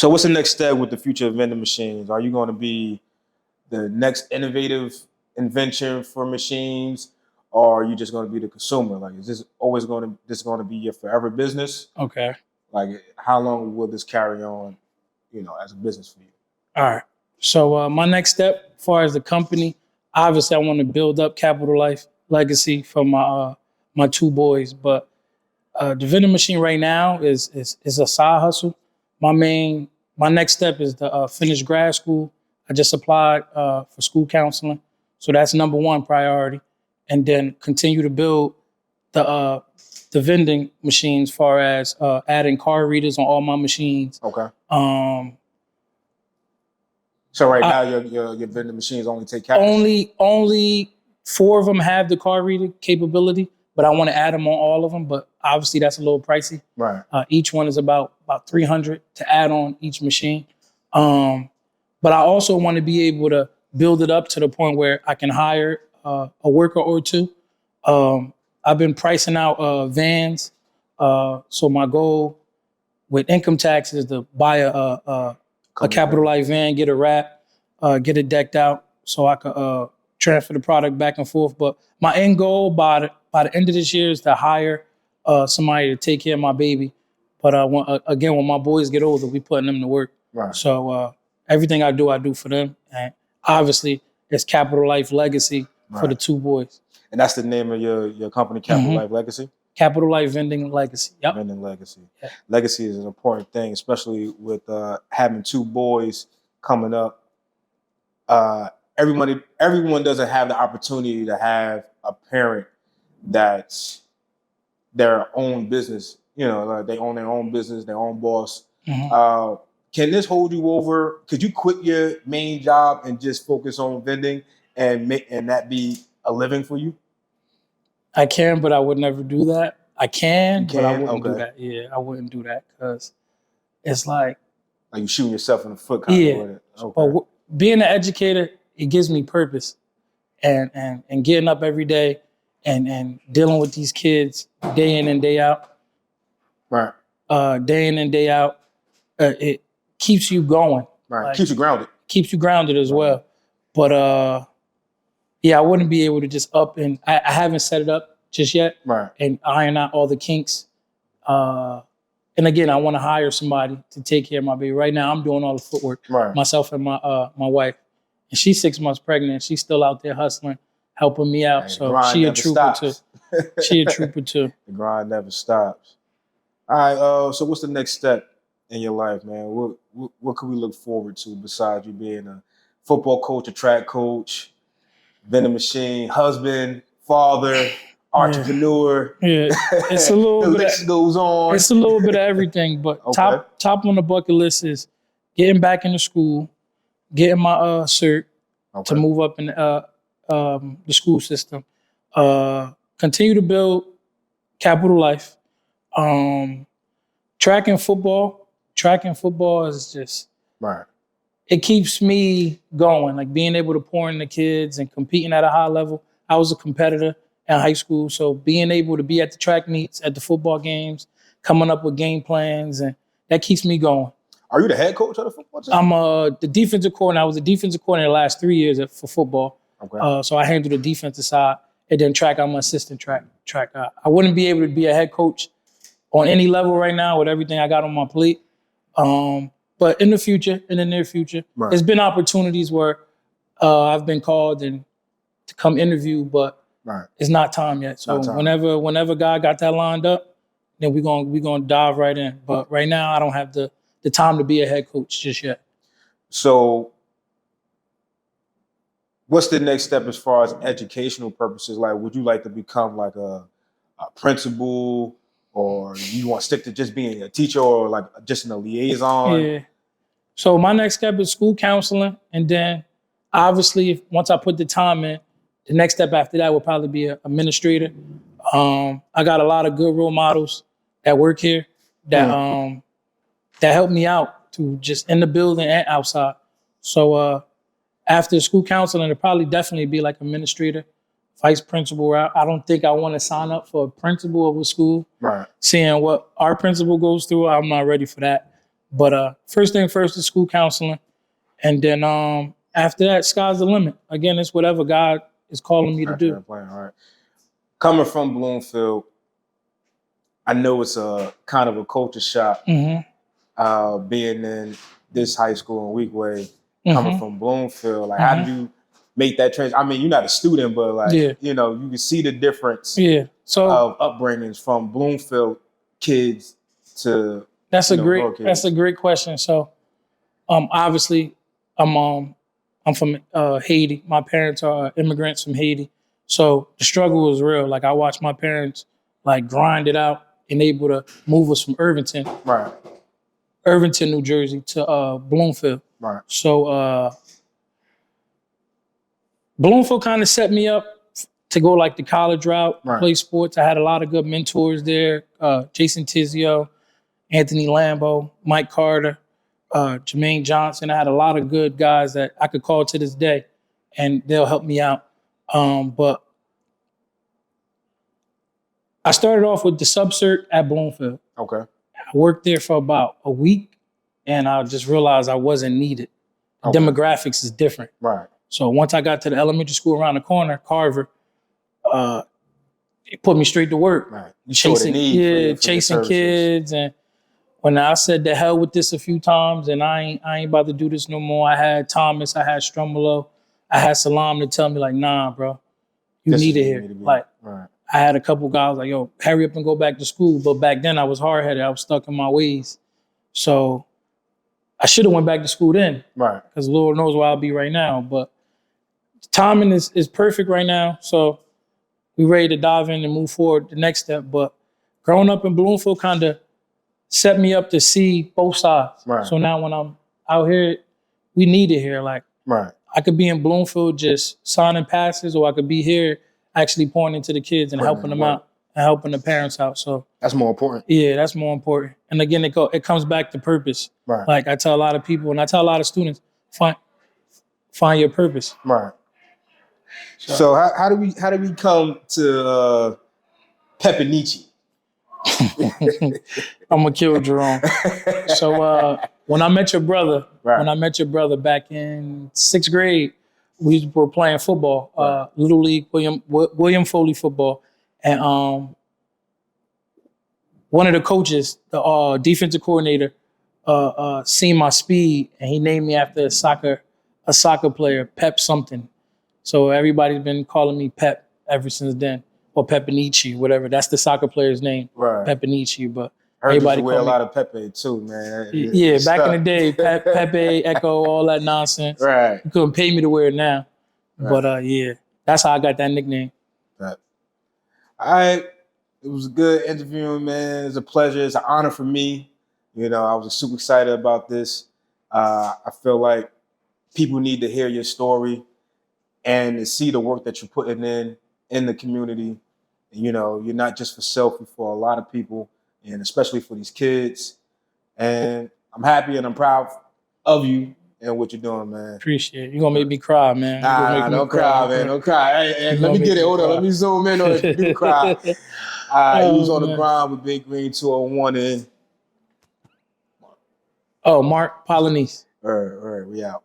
So what's the next step with the future of vending machines? Are you going to be the next innovative invention for machines, or are you just going to be the consumer? Like, is this always going to be your forever business? Okay. Like, how long will this carry on, as a business for you? All right. So my next step, as far as the company, obviously I want to build up Capital Life legacy for my two boys. But the vending machine right now is a side hustle. My next step is to finish grad school. I just applied for school counseling, so that's number one priority, and then continue to build the vending machines. As far as adding card readers on all my machines. Okay. So right now your vending machines only take cash? Only 4 of them have the card reader capability, but I want to add them on all of them. But obviously that's a little pricey. Right. Each one is about $300 to add on each machine. But I also want to be able to build it up to the point where I can hire a worker or two. I've been pricing out vans. So my goal with income tax is to buy a Capital Life van, get a wrap, get it decked out so I could transfer the product back and forth. But my end goal by the end of this year is to hire somebody to take care of my baby. But when my boys get older, we putting them to work. Right. So everything I do for them. And obviously, it's Capital Life Legacy for the two boys. And that's the name of your company, Capital Life Legacy? Capital Life Vending Legacy. Yep. Vending Legacy. Yeah. Legacy is an important thing, especially with having two boys coming up. Everyone doesn't have the opportunity to have a parent that's their own business. Like they own their own business, their own boss. Mm-hmm. Can this hold you over? Could you quit your main job and just focus on vending and that be a living for you? I can, but I would never do that. I can, but I wouldn't do Okay. that. Yeah, I wouldn't do that because it's like you shooting yourself in the foot kind of with it. Okay. But being an educator, it gives me purpose, and getting up every day and dealing with these kids day in and day out. Right. Day in and day out, it keeps you going. Right. Like, keeps you grounded. Keeps you grounded as well. But I wouldn't be able to just up and I haven't set it up just yet. Right. And iron out all the kinks. And again, I want to hire somebody to take care of my baby. Right now, I'm doing all the footwork. Right. Myself and my wife. And she's 6 months pregnant. She's still out there hustling, helping me out. So she a trooper too. She a trooper too. The grind never stops. All right. So what's the next step in your life, man? What can we look forward to besides you being a football coach, a track coach, vending machine, husband, father, entrepreneur? Yeah, it's a little the bit. list goes on. It's a little bit of everything, but Okay. top on the bucket list is getting back into school, getting my cert to move up in the school system. Continue to build Capital Life. Track and football is just right. It keeps me going, like being able to pour into kids and competing at a high level. I was a competitor in high school, so being able to be at the track meets, at the football games, coming up with game plans, and that keeps me going. Are you the head coach of the football team? I'm the defensive coordinator. I was the defensive coordinator the last 3 years for football. Okay. So I handle the defensive side, and then track, I'm an assistant track. I wouldn't be able to be a head coach on any level right now with everything I got on my plate. But in the near future, right. There's been opportunities where I've been called and to come interview, but right. It's not time yet. So whenever God got that lined up, then we're gonna dive right in. But right now, I don't have the time to be a head coach just yet. So what's the next step as far as educational purposes? Like, would you like to become like a principal, or you want to stick to just being a teacher, or like just in a liaison? Yeah. So my next step is school counseling, and then obviously once I put the time in, the next step after that will probably be an administrator. I got a lot of good role models that work here that help me out to just in the building and outside. So after school counseling, it'll probably definitely be like administrator, vice principal. I don't think I want to sign up for a principal of a school. Right. Seeing what our principal goes through, I'm not ready for that. But first thing first is school counseling. And then after that, sky's the limit. Again, it's whatever God is calling me to do. All right. Coming from Bloomfield, I know it's a kind of a culture shock being in this high school in Weekway, coming from Bloomfield. Like, how did you make that transition? I mean, you're not a student, but like, you know, you can see the difference of upbringings from Bloomfield kids to that's a great question. So obviously I'm from Haiti. My parents are immigrants from Haiti. So the struggle was real. Like, I watched my parents like grind it out and able to move us from Irvington, New Jersey to Bloomfield. Right. So Bloomfield kind of set me up to go like the college route, play sports. I had a lot of good mentors there. Jason Tizio, Anthony Lambo, Mike Carter, Jermaine Johnson. I had a lot of good guys that I could call to this day, and they'll help me out. But I started off with the subcert at Bloomfield. Okay. I worked there for about a week, and I just realized I wasn't needed. The demographics is different. Right. So once I got to the elementary school around the corner, Carver, it put me straight to work. Right. Chasing kids. And when I said the hell with this a few times, and I ain't about to do this no more, I had Thomas, I had Strumolo, I had Salam to tell me like, nah, bro, you need it here. Like, I had a couple guys like, yo, hurry up and go back to school. But back then I was hard-headed. I was stuck in my ways. So I should have went back to school then. Right. Because Lord knows where I'll be right now. But timing is perfect right now. So we ready to dive in and move forward the next step. But growing up in Bloomfield kind of set me up to see both sides. Right. So now when I'm out here, we need it here. Like, I could be in Bloomfield just signing passes, or I could be here actually pouring into the kids and helping them out and helping the parents out. So that's more important. Yeah, that's more important. And again, it comes back to purpose. Right. Like, I tell a lot of people, and I tell a lot of students, find your purpose. Right. So how do we come to Pt.2? I'm gonna kill Jerome. So when I met your brother, back in 6th grade, we were playing football, Little League, William Foley football, and one of the coaches, the defensive coordinator, seen my speed, and he named me after a soccer player, Pep something. So everybody's been calling me Pep ever since then, or Pt.2, whatever. That's the soccer player's name, Pt.2. But everybody wear a lot of Pepe too, man. Yeah, back in the day, Pepe, Echo, all that nonsense. Right. You couldn't pay me to wear it now. Right. But yeah, that's how I got that nickname. Right. All right. It was a good interview, man. It's a pleasure. It's an honor for me. You know, I was super excited about this. I feel like people need to hear your story and to see the work that you're putting in the community. You know, you're not just for self, you're for a lot of people, and especially for these kids. And I'm happy and I'm proud of you and what you're doing, man. Appreciate it. You're going to make me cry, man. Nah, don't cry, man. Don't cry. Hey, let me get it. Hold on. Let me zoom in on it. You do cry. He was on the ground with Big Green 201 and... Marc, Polynice. All right, we out.